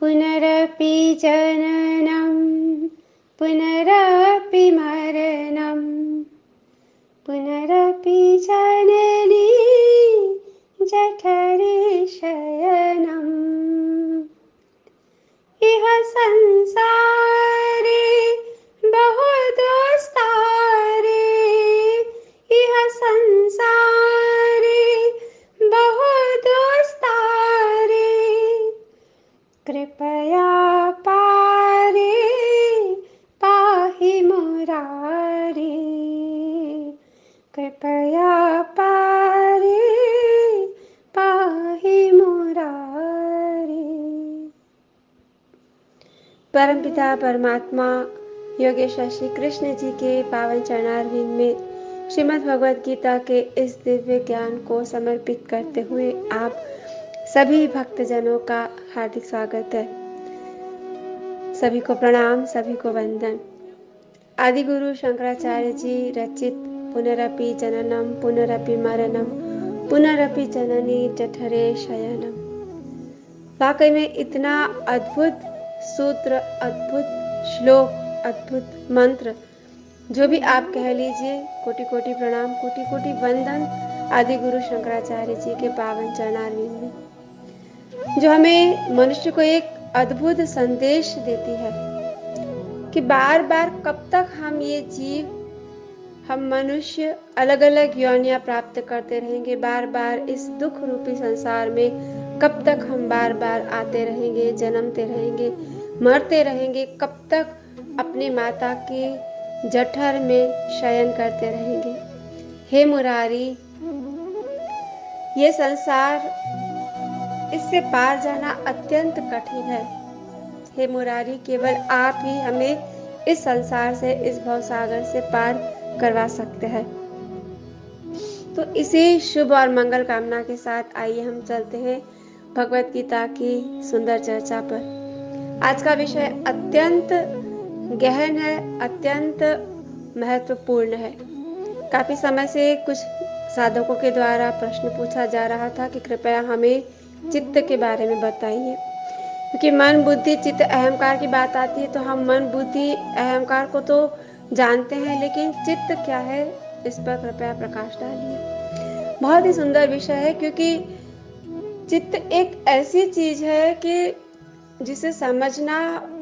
पुनरपि जननं पुनरपि मरणं पुनरपि जननी जठरे शयनम् इह संसारे बहु दुस्तारे इह संसारे बहु दुस्तारे कृपया पारे पाहि मुरारे कृपया पारे पाहि मुरारे। परमपिता परमात्मा योगेश्वर श्री कृष्ण जी के पावन चरणारविंद में श्रीमद् भगवद गीता के इस दिव्य ज्ञान को समर्पित करते हुए आप सभी भक्तजनों का हार्दिक स्वागत है। सभी को प्रणाम, सभी को वंदन। आदि गुरु शंकराचार्य जी रचित पुनरपि जननम पुनरपि मरणम पुनरपि जननी जठरे शयनम, वाकई में इतना अद्भुत सूत्र, अद्भुत श्लोक, अद्भुत मंत्र, जो भी आप कह लीजिए। कोटि कोटि प्रणाम, कोटि कोटि वंदन आदि गुरु शंकराचार्य जी के पावन चरणारविंद में, जो हमें मनुष्य को एक अद्भुत संदेश देती है कि बार बार कब तक हम ये जीव, हम मनुष्य अलग अलग योनियां प्राप्त करते रहेंगे। बार बार इस दुख रूपी संसार में कब तक हम बार बार आते रहेंगे, जन्मते रहेंगे, मरते रहेंगे। कब तक अपनी माता के जठर में शयन करते रहेंगे। हे मुरारी, ये संसार, इससे पार जाना अत्यंत कठिन है। हे मुरारी, केवल आप ही हमें इस संसार से, इस भवसागर से पार करवा सकते हैं। तो इसी शुभ और मंगल कामना के साथ आइए हम चलते हैं भगवत गीता की सुंदर चर्चा पर। आज का विषय अत्यंत गहन है, अत्यंत महत्वपूर्ण है। काफी समय से कुछ साधकों के द्वारा प्रश्न पूछा जा रहा था कि कृपया हमें चित्त के बारे में बताइए, क्योंकि मन, बुद्धि, चित्त, अहंकार की बात आती है तो हम मन, बुद्धि, अहंकार को तो जानते हैं, लेकिन चित्त क्या है, इस पर कृपया प्रकाश डालिए। बहुत ही सुंदर विषय है, क्योंकि चित्त एक ऐसी चीज है कि जिसे समझना,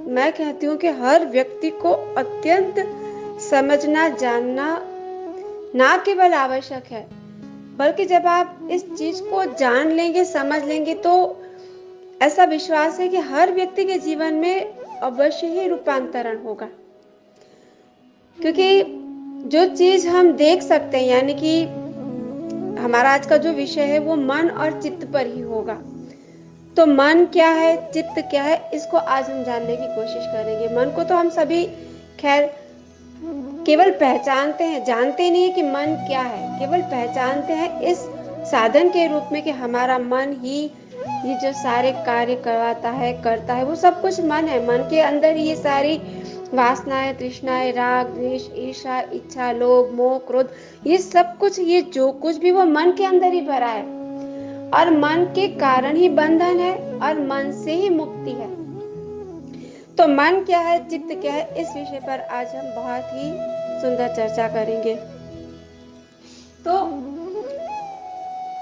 मैं कहती हूँ कि हर व्यक्ति को अत्यंत समझना, जानना ना केवल आवश्यक है, बल्कि जब आप इस चीज को जान लेंगे, समझ लेंगे, तो ऐसा विश्वास है कि हर व्यक्ति के जीवन में अवश्य ही रूपांतरण होगा। क्योंकि जो चीज हम देख सकते हैं, यानी कि हमारा आज का जो विषय है वो मन और चित्त पर ही होगा। तो मन क्या है, चित्त क्या है, इसको आज हम जानने की कोशिश करेंगे। मन को तो हम सभी खैर केवल पहचानते हैं, जानते नहीं है कि मन क्या है, केवल पहचानते हैं इस साधन के रूप में कि हमारा मन ही ये जो सारे कार्य करवाता है, करता है, वो सब कुछ मन है। मन के अंदर ही ये सारी वासनाएं, तृष्णाएं, राग, द्वेष, ईर्ष्या, इच्छा, लोभ, मोह, क्रोध, ये सब कुछ, ये जो कुछ भी, वो मन के अंदर ही भरा है। और मन के कारण ही बंधन है और मन से ही मुक्ति है। तो मन क्या है, चित्त क्या है, इस विषय पर आज हम बहुत ही सुंदर चर्चा करेंगे। तो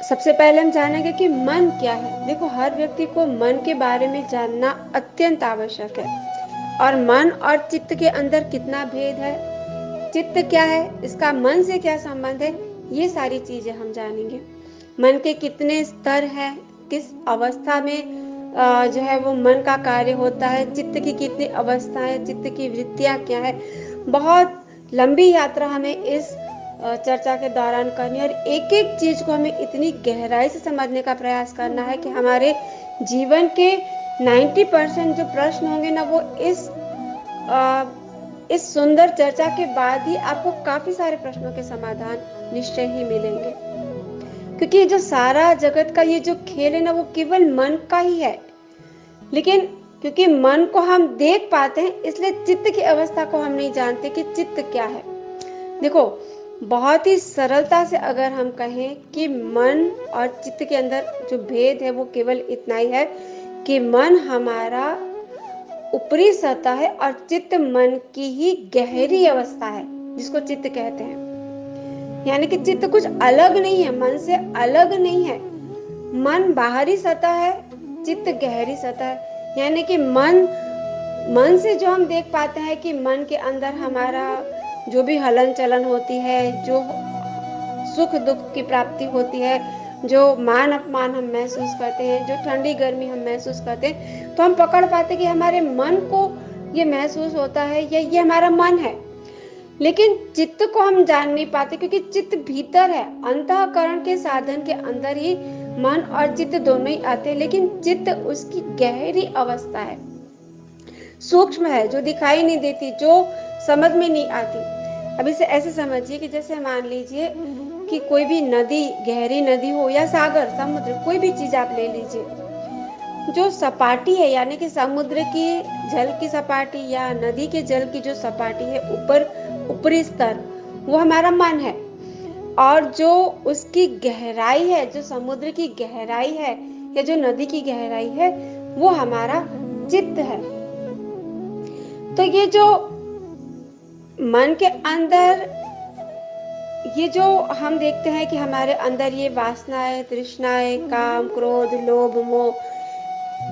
सबसे पहले हम जानेंगे कि मन क्या है। देखो, हर व्यक्ति को मन के बारे में जानना अत्यंत आवश्यक है। और मन और चित्त के अंदर कितना भेद है, चित्त क्या है, इसका मन से क्या संबंध है, ये सारी चीजें हम जानेंगे। मन के कितने स्तर हैं, किस अवस्था में जो है वो मन का कार्य होता है, चित्त की कितनी अवस्थाएं, चित्त की वृत्तियां क्या है। बहुत लंबी यात्रा हमें इस चर्चा के दौरान करनी है, और एक एक चीज को हमें इतनी गहराई से समझने का प्रयास करना है कि हमारे जीवन के 90% जो प्रश्न होंगे ना, वो इस सुंदर चर्चा के बाद ही आपको काफी सारे प्रश्नों के समाधान निश्चय ही मिलेंगे। क्योंकि जो सारा जगत का ये जो खेल है ना, वो केवल मन का ही है। लेकिन क्योंकि मन को हम देख पाते हैं, इसलिए चित्त की अवस्था को हम नहीं जानते कि चित्त क्या है। देखो, बहुत ही सरलता से अगर हम कहें कि मन और चित्त के अंदर जो भेद है वो केवल इतना ही है कि मन हमारा ऊपरी सतह है और चित्त मन की ही गहरी अवस्था है जिसको चित्त कहते हैं। यानी कि चित्त कुछ अलग नहीं है, मन से अलग नहीं है। मन बाहरी सतह है, चित्त गहरी सतह है। यानी कि मन से जो हम देख पाते हैं कि मन के अंदर हमारा जो भी हलन चलन होती है, जो सुख दुख की प्राप्ति होती है, जो मान अपमान हम महसूस करते हैं, जो ठंडी गर्मी हम महसूस करते हैं, तो हम पकड़ पाते कि हमारे मन को ये महसूस होता है या ये हमारा मन है। लेकिन चित्त को हम जान नहीं पाते क्योंकि चित्त भीतर है। अंतःकरण के साधन के अंदर ही मन और चित्त दोनों ही आते हैं, लेकिन चित्त उसकी गहरी अवस्था है, सूक्ष्म है, जो दिखाई नहीं देती, जो समझ में नहीं आती। अब इसे ऐसे समझिए कि जैसे मान लीजिए कि कोई भी नदी, गहरी नदी हो या सागर, समुद्र, कोई भी चीज आप ले लीजिए, जो सपाटी है यानी कि समुद्र की जल की सपाटी या नदी के जल की जो सपाटी है, ऊपरी स्तर, वो हमारा मन है। और जो उसकी गहराई है, जो समुद्र की गहराई है या जो नदी की गहराई है, वो हमारा चित्त है। तो ये जो मन के अंदर ये जो हम देखते हैं कि हमारे अंदर ये वासनाएं, तृष्णाएं, काम, क्रोध, लोभ, मोह,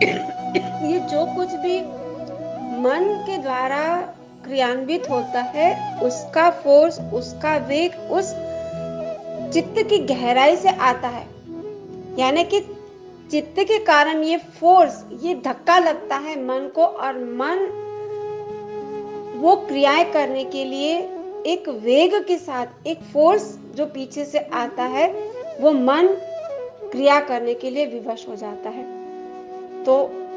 ये जो कुछ भी मन के द्वारा क्रियान्वित होता है, उसका फोर्स, उसका वेग उस चित्त की गहराई से आता है। यानी कि चित्त के कारण ये फोर्स, ये धक्का लगता है मन को, और मन वो क्रियाएं करने के लिए एक वेग के साथ, एक फोर्स जो पीछे से आता है, वो मन क्रिया करने के लिए विवश हो जाता है। तो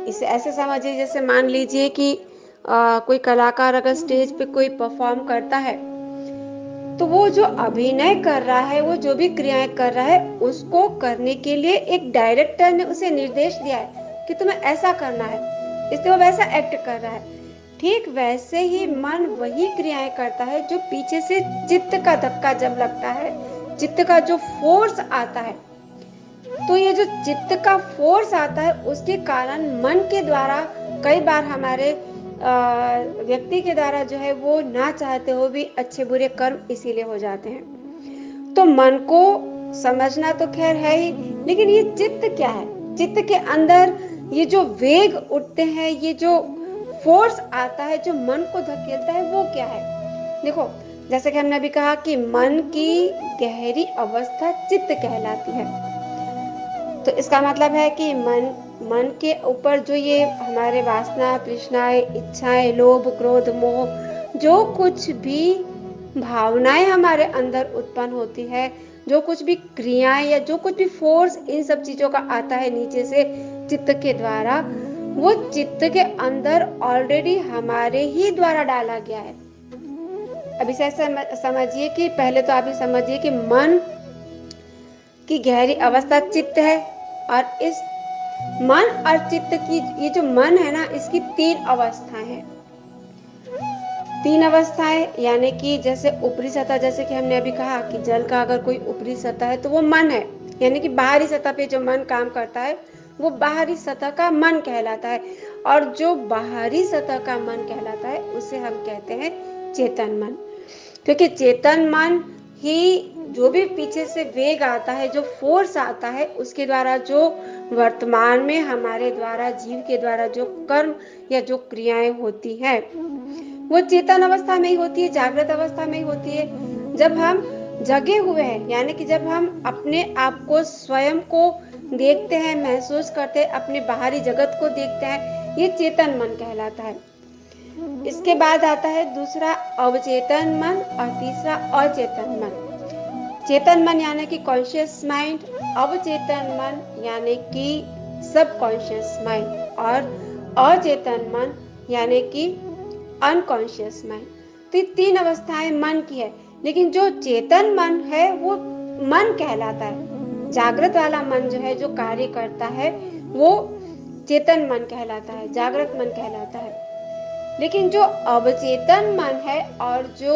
इसे ऐसे समझिए जैसे मान लीजिए कि कोई कलाकार अगर स्टेज पे कोई परफॉर्म करता है, तो वो जो अभिनय कर रहा है, वो जो भी क्रियाएं कर रहा है, उसको करने के लिए एक डायरेक्टर ने उसे निर्देश दिया है कि तुम्हें ऐसा करना है, इसलिए वो वैसा एक्ट कर रहा है। ठीक वैसे ही मन वही क्रियाएं करता है जो पीछे से चित्त का धक्का जब लगता है, चित्त का जो फोर्स आता है, तो ये जो चित्त का फोर्स आता है, उसके कारण मन के द्वारा कई बार हमारे व्यक्ति के द्वारा जो है वो ना चाहते हो भी अच्छे बुरे कर्म इसीलिए हो जाते हैं। तो मन को समझना तो खैर है ही, लेकिन ये चित्त क्या है, चित्त के अंदर ये जो वेग उठते हैं, ये जो फोर्स आता है जो मन को धकेलता है, वो क्या है। देखो, जैसे कि हमने अभी कहा कि मन की गहरी अवस्था चित्त कहलाती है। तो इसका मतलब है कि मन के ऊपर जो ये हमारे वासना, तृष्णाएं, इच्छाएं, लोभ, क्रोध, मोह, जो कुछ भी भावनाएं हमारे अंदर उत्पन्न होती है, जो कुछ भी क्रियाएं या जो कुछ भी फोर्स इन सब चीजों का आता है नीचे से चित्त के द्वारा, वो चित्त के अंदर ऑलरेडी हमारे ही द्वारा डाला गया है। अब इसे समझिए कि पहले तो आप ये समझिए कि मन की गहरी अवस्था चित्त है, और इस मन और चित्त की ये जो मन है ना, इसकी तीन अवस्थाएं हैं। तीन अवस्थाएं यानी कि जैसे ऊपरी सतह, जैसे कि हमने अभी कहा कि जल का अगर कोई ऊपरी सतह है तो वो मन है, यानी कि बाहरी सतह पे जो मन काम करता है वो बाहरी सतह का मन कहलाता है। और जो बाहरी सतह का मन कहलाता है उसे हम कहते हैं चेतन मन, क्योंकि चेतन मन ही जो भी पीछे से वेग आता है, जो फोर्स आता है, उसके द्वारा जो वर्तमान में हमारे द्वारा, जीव के द्वारा जो कर्म या जो क्रियाएं होती हैं, वो चेतन अवस्था में ही होती है, जागृत अवस्था में ही होती है। जब हम जगे हुए हैं, यानी कि जब हम अपने आप को, स्वयं को देखते हैं, महसूस करते हैं, अपने बाहरी जगत को देखते हैं, ये चेतन मन कहलाता है। इसके बाद आता है दूसरा अवचेतन मन और तीसरा अचेतन मन। चेतन मन यानी कि कॉन्शियस माइंड, अवचेतन मन यानी कि सब कॉन्शियस माइंड, और अचेतन मन यानी कि अनकॉन्शियस माइंड। तो ये तीन अवस्थाएं मन की है, लेकिन जो चेतन मन है वो मन कहलाता है। जागृत वाला मन जो है, जो कार्य करता है, वो चेतन मन कहलाता है, जागृत मन कहलाता है। लेकिन जो अवचेतन मन है और जो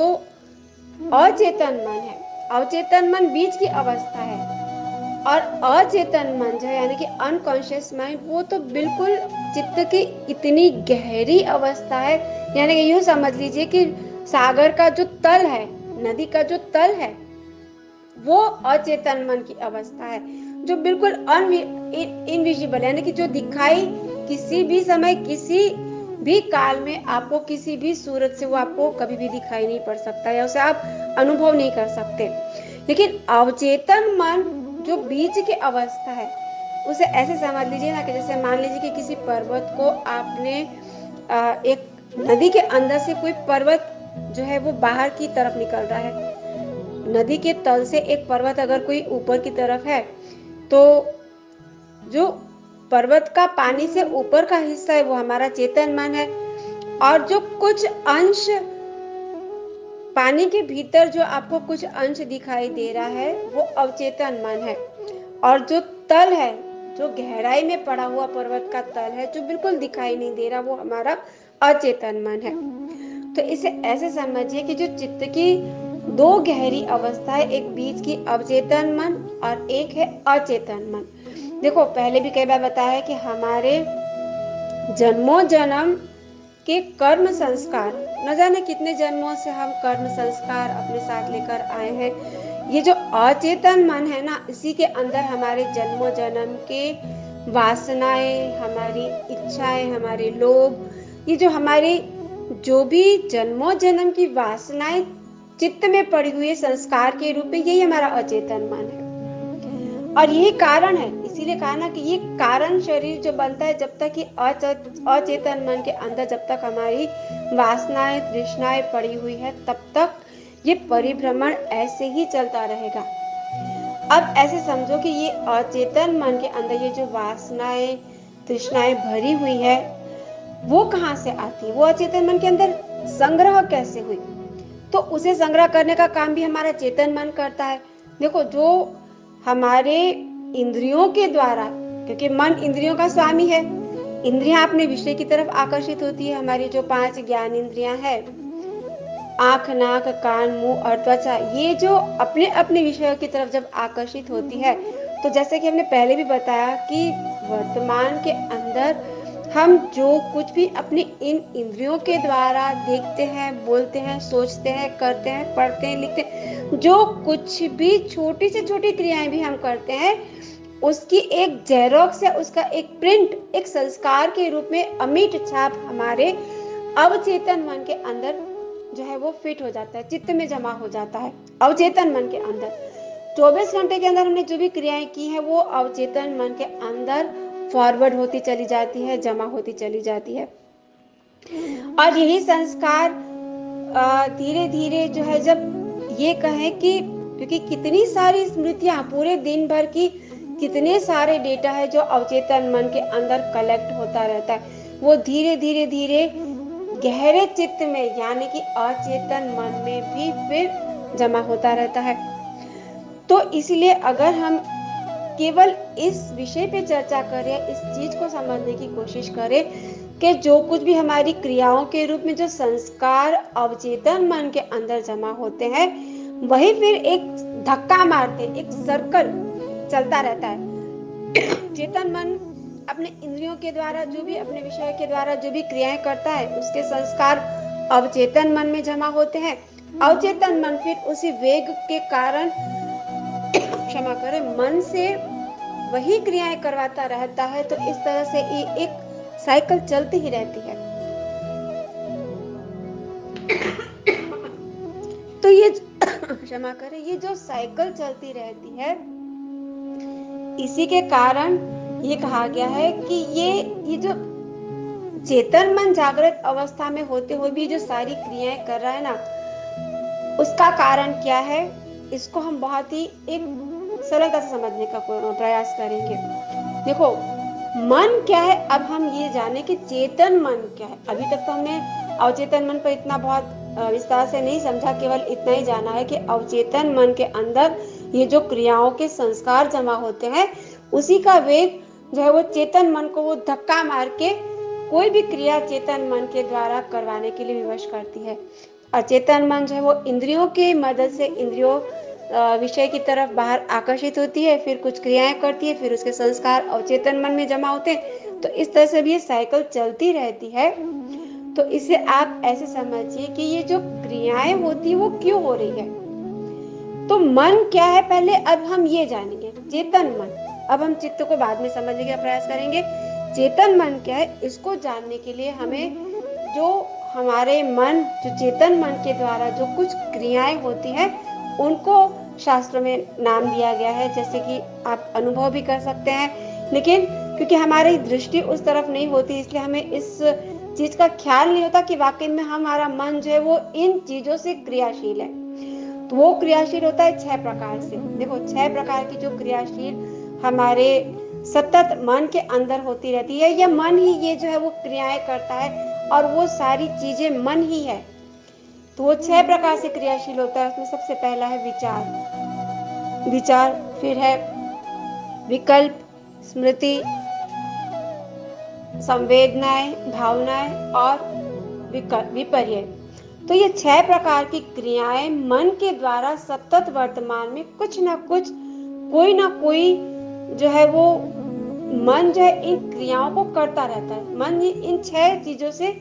अचेतन मन है, अवचेतन मन बीच की अवस्था है, और अचेतन मन जो है यानी कि अनकॉन्शियस माइंड, वो तो बिल्कुल चित्त की इतनी गहरी अवस्था है, यानी कि यूं समझ लीजिए कि सागर का जो तल है, नदी का जो तल है, वो अचेतन मन की अवस्था है, जो बिल्कुल इनविजिबल यानी कि जो दिखाई किसी भी समय किसी भी काल में आपको किसी भी सूरत से वो आपको कभी भी दिखाई नहीं पड़ सकता या उसे आप अनुभव नहीं कर सकते। लेकिन अवचेतन मन जो बीच की अवस्था है, उसे ऐसे समझ लीजिए ना कि जैसे मान लीजिए कि किसी पर्वत को आपने एक नदी के अंदर से कोई पर्वत जो है वो बाहर की तरफ निकल रहा है, नदी के तल से एक पर्वत अगर कोई ऊपर की तरफ है, तो जो पर्वत का पानी से ऊपर का हिस्सा है वो हमारा चेतन मन है, और जो कुछ अंश पानी के भीतर जो आपको कुछ अंश दिखाई दे रहा है वो अवचेतन मन है, और जो तल है, जो गहराई में पड़ा हुआ पर्वत का तल है जो बिल्कुल दिखाई नहीं दे रहा, वो हमारा अचेतन मन है। तो इसे ऐसे समझिए कि जो चित्त की दो गहरी अवस्था है, एक बीच की अवचेतन मन और एक है अचेतन मन। देखो पहले भी कई बार बताया है कि हमारे जन्मों जन्म के कर्म संस्कार, न जाने कितने जन्मों से हम कर्म संस्कार अपने साथ लेकर आए हैं। ये जो अचेतन मन है ना, इसी के अंदर हमारे जन्मों जन्म के वासनाएं, हमारी इच्छाएं, हमारे लोभ, ये जो हमारी जो भी जन्मों जन्म की वासनाएं चित्त में पड़ी हुई है संस्कार के रूप में, यही हमारा अचेतन मन है। और यही कारण है, इसीलिए कहा ना कि ये कारण शरीर जो बनता है, जब तक ये अचेतन मन के अंदर जब तक हमारी वासनाएं तृष्णाएं पड़ी हुई है, तब तक ये परिभ्रमण ऐसे ही चलता रहेगा। अब ऐसे समझो कि ये अचेतन मन के अंदर ये जो वासनाएं तृष्णाएं भरी हुई है, वो कहाँ से आती, वो अचेतन मन के अंदर संग्रह कैसे हुई? तो उसे संग्रह करने का काम भी हमारा चेतन मन करता है। देखो जो हमारे इंद्रियों के द्वारा, क्योंकि मन इंद्रियों का स्वामी है, इंद्रियां अपने विषय की तरफ आकर्षित होती है। हमारी जो 5 ज्ञान इंद्रियां हैं, आंख, नाक, कान, मुंह और त्वचा, ये जो अपने अपने विषयों की तरफ जब आकर्षित होती है, तो जैसे कि हमने पहले भी बताया कि वर्तमान के अंदर हम जो कुछ भी अपनी इन इंद्रियों के द्वारा देखते हैं, बोलते हैं, सोचते हैं, करते हैं, पढ़ते हैं, लिखते हैं, जो कुछ भी छोटी से छोटी क्रियाएं भी हम करते हैं, उसकी एक जेरोक्स या उसका एक प्रिंट, एक संस्कार के रूप में अमिट छाप हमारे अवचेतन मन के अंदर जो है वो फिट हो जाता है, चित्त में जमा हो जाता है। अवचेतन मन के अंदर 24 घंटे के अंदर हमने जो भी क्रियाएं की है, वो अवचेतन मन के अंदर फॉरवर्ड होती चली जाती है, जमा होती चली जाती है। और यही संस्कार धीरे धीरे जो है, जब ये कहें कि क्योंकि कितनी सारी स्मृतियां, पूरे दिन भर की कितने सारे डेटा है जो अवचेतन मन के अंदर कलेक्ट होता रहता है, वो धीरे धीरे धीरे गहरे चित्त में यानी कि अचेतन मन में भी फिर जमा होता रहता है। तो इसलिए अगर हम केवल इस विषय पे चर्चा करें, इस चीज को समझने की कोशिश करें कि जो कुछ भी हमारी क्रियाओं के रूप में जो संस्कार अवचेतन मन के अंदर जमा होते हैं, वही फिर एक धक्का मारते, एक सर्कल चलता रहता है। चेतन मन अपने इंद्रियों के द्वारा जो भी, अपने विषय के द्वारा जो भी क्रियाएं करता है, उसके संस्कार अवचेतन मन में जमा होते हैं। अवचेतन मन फिर उसी वेग के कारण, क्षमा करें, मन से वही क्रियाएं करवाता रहता है। तो इस तरह से एक साइकिल चलती ही रहती है। तो ये क्षमा करें, ये जो साइकिल चलती रहती है, इसी के कारण ये कहा गया है कि ये जो चेतन मन जागृत अवस्था में होते हुए भी जो सारी क्रियाएं कर रहा है ना, उसका कारण क्या है, इसको हम बहुत ही एक सरलता से समझने का प्रयास करेंगे। देखो मन क्या है, अब हम ये जाने कि चेतन मन क्या है। अभी तक तो हमने अवचेतन मन पर इतना बहुत विस्तार से नहीं समझा, केवल इतना ही जाना है कि अवचेतन मन के अंदर ये जो क्रियाओं के संस्कार जमा होते हैं, उसी का वेग जो है वो चेतन मन को वो धक्का मार के कोई भी क्रिया चेतन मन के द्वारा करवाने के लिए विवश करती है। अचेतन मन जो है वो इंद्रियों की मदद से, इंद्रियों विषय की तरफ बाहर आकर्षित होती है, फिर कुछ क्रियाएं करती है, फिर उसके संस्कार अवचेतन मन में जमा होते हैं। तो इस तरह से भी ये साइकिल चलती रहती है। तो इसे आप ऐसे समझिए कि ये जो क्रियाएं होती है वो क्यों हो रही है। तो मन क्या है पहले अब हम ये जानेंगे, चेतन मन। अब हम चित्त को बाद में समझने का प्रयास करेंगे। चेतन मन क्या है, इसको जानने के लिए हमें जो हमारे मन, जो चेतन मन के द्वारा जो कुछ क्रियाएं होती हैं उनको शास्त्रों में नाम दिया गया है। जैसे कि आप अनुभव भी कर सकते हैं, लेकिन क्योंकि हमारी दृष्टि उस तरफ नहीं होती इसलिए हमें इस चीज का ख्याल नहीं होता कि वाकई में हमारा मन जो है वो इन चीजों से क्रियाशील है। तो वो क्रियाशील होता है 6 प्रकार से। देखो 6 प्रकार की जो क्रियाशील हमारे सतत मन के अंदर होती रहती है, या मन ही ये जो है वो क्रियाएं करता है और वो सारी चीजें मन ही है। तो वो 6 प्रकार से क्रियाशील होता है। उसमें सबसे पहला है विचार, फिर है विकल्प, स्मृति, संवेदनाएं, भावनाएं और विपर्य। तो ये 6 प्रकार की क्रियाएं मन के द्वारा सतत वर्तमान में कुछ ना कुछ, कोई ना कोई जो है वो मन जो है इन क्रियाओं को करता रहता है। मन इन 6 चीजों से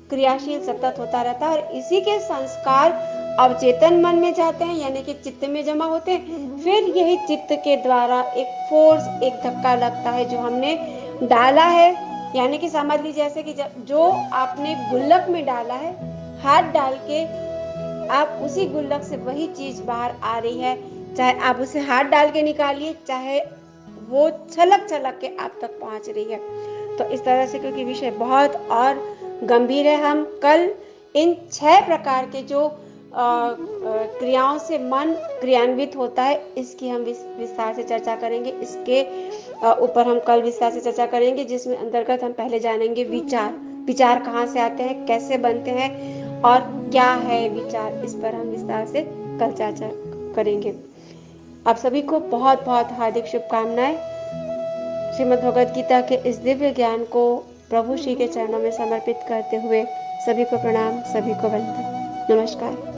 क्रियाशील सतत होता रहता है और इसी के संस्कार अवचेतन मन में जाते हैं, यानी कि चित्त में जमा होते हैं। फिर यही चित्त के द्वारा एक फोर्स, एक धक्का लगता है जो हमने डाला है। यानी कि समझ लीजिए जैसे कि जो आपने गुल्लक में डाला है, हाथ डाल के आप उसी गुल्लक से वही चीज बाहर आ रही है, चाहे आप उसे हाथ डाल के निकालिए, चाहे वो छलक छलक के आप तक पहुंच रही है। तो इस तरह से, क्योंकि विषय बहुत और गंभीर है, हम कल इन 6 प्रकार के जो क्रियाओं से मन क्रियान्वित होता है इसकी हम विस्तार से चर्चा करेंगे। इसके ऊपर हम कल विस्तार से चर्चा करेंगे, जिसमें अंतर्गत हम पहले जानेंगे विचार कहाँ से आते हैं, कैसे बनते हैं और क्या है विचार। इस पर हम विस्तार से कल चर्चा करेंगे। आप सभी को बहुत बहुत हार्दिक शुभकामनाएं। श्रीमद् भगवद गीता के इस दिव्य ज्ञान को प्रभु श्री के चरणों में समर्पित करते हुए सभी को प्रणाम, सभी को वंदन, नमस्कार।